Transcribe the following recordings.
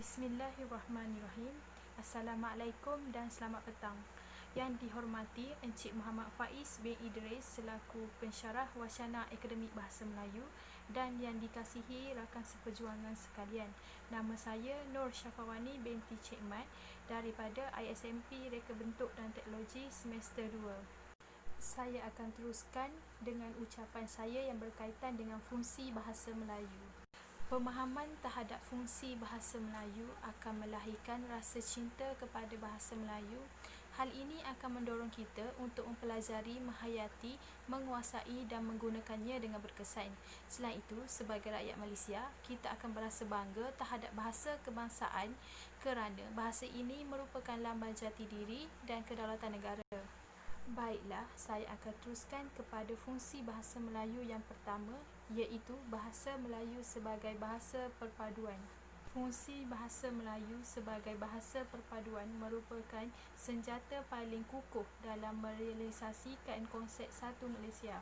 Bismillahirrahmanirrahim. Assalamualaikum dan selamat petang. Yang dihormati Encik Muhammad Faiz bin Idris selaku pensyarah wacana Akademik Bahasa Melayu dan yang dikasihi rakan seperjuangan sekalian. Nama saya Nur Syafawani binti Cik Mat daripada ISMP Reka Bentuk dan Teknologi semester 2. Saya akan teruskan dengan ucapan saya yang berkaitan dengan fungsi bahasa Melayu. Pemahaman terhadap fungsi bahasa Melayu akan melahirkan rasa cinta kepada bahasa Melayu. Hal ini akan mendorong kita untuk mempelajari, menghayati, menguasai dan menggunakannya dengan berkesan. Selain itu, sebagai rakyat Malaysia, kita akan berasa bangga terhadap bahasa kebangsaan kerana bahasa ini merupakan lambang jati diri dan kedaulatan negara. Baiklah, saya akan teruskan kepada fungsi bahasa Melayu yang pertama, iaitu bahasa Melayu sebagai bahasa perpaduan. Fungsi bahasa Melayu sebagai bahasa perpaduan merupakan senjata paling kukuh dalam merealisasikan konsep satu Malaysia.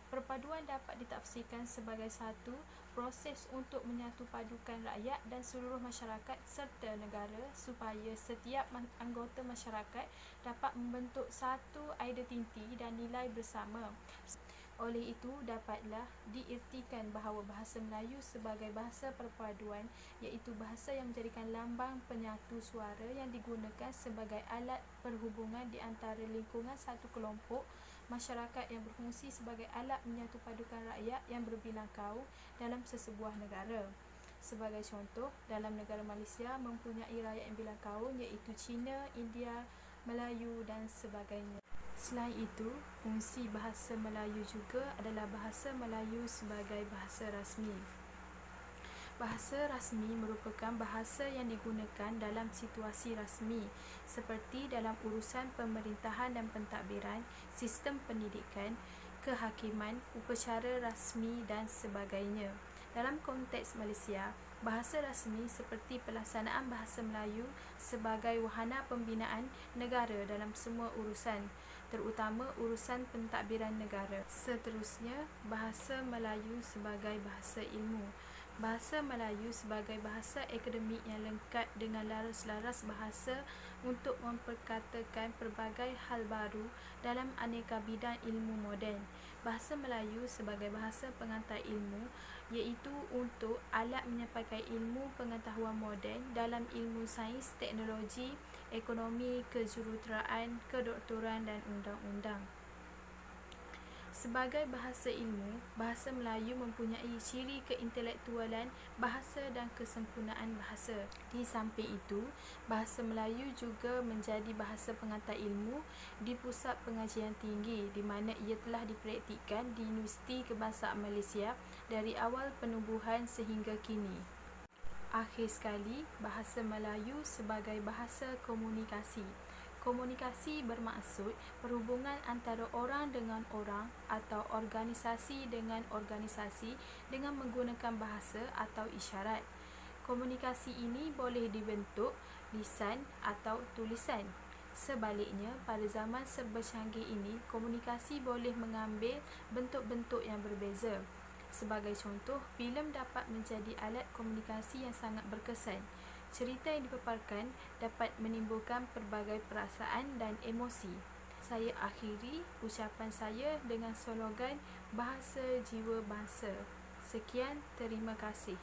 Perpaduan dapat ditafsirkan sebagai satu proses untuk menyatupadukan rakyat dan seluruh masyarakat serta negara supaya setiap anggota masyarakat dapat membentuk satu identiti dan nilai bersama. Oleh itu, dapatlah diertikan bahawa bahasa Melayu sebagai bahasa perpaduan iaitu bahasa yang menjadikan lambang penyatu suara yang digunakan sebagai alat perhubungan di antara lingkungan satu kelompok masyarakat yang berfungsi sebagai alat menyatupadukan rakyat yang berbilang kaum dalam sesebuah negara. Sebagai contoh, dalam negara Malaysia mempunyai rakyat yang bilang kaum iaitu Cina, India, Melayu dan sebagainya. Selain itu, fungsi bahasa Melayu juga adalah bahasa Melayu sebagai bahasa rasmi. Bahasa rasmi merupakan bahasa yang digunakan dalam situasi rasmi seperti dalam urusan pemerintahan dan pentadbiran, sistem pendidikan, kehakiman, upacara rasmi dan sebagainya. Dalam konteks Malaysia, bahasa rasmi seperti pelaksanaan bahasa Melayu sebagai wahana pembinaan negara dalam semua urusan, terutama urusan pentadbiran negara. Seterusnya, bahasa Melayu sebagai bahasa ilmu. Bahasa Melayu sebagai bahasa akademik yang lengkap dengan laras-laras bahasa untuk memperkatakan pelbagai hal baru dalam aneka bidang ilmu moden. Bahasa Melayu sebagai bahasa pengantar ilmu iaitu untuk alat menyampaikan ilmu pengetahuan moden dalam ilmu sains, teknologi, ekonomi, kejuruteraan, kedoktoran dan undang-undang. Sebagai bahasa ilmu, bahasa Melayu mempunyai ciri keintelektualan bahasa dan kesempurnaan bahasa. Di samping itu, bahasa Melayu juga menjadi bahasa pengantar ilmu di pusat pengajian tinggi di mana ia telah dipraktikkan di Universiti Kebangsaan Malaysia dari awal penubuhan sehingga kini. Akhir sekali, bahasa Melayu sebagai bahasa komunikasi. Komunikasi bermaksud perhubungan antara orang dengan orang atau organisasi dengan organisasi dengan menggunakan bahasa atau isyarat. Komunikasi ini boleh dibentuk lisan atau tulisan. Sebaliknya, pada zaman serba canggih ini, komunikasi boleh mengambil bentuk-bentuk yang berbeza. Sebagai contoh, filem dapat menjadi alat komunikasi yang sangat berkesan. Cerita yang dipaparkan dapat menimbulkan pelbagai perasaan dan emosi. Saya akhiri ucapan saya dengan slogan Bahasa Jiwa Bangsa. Sekian, terima kasih.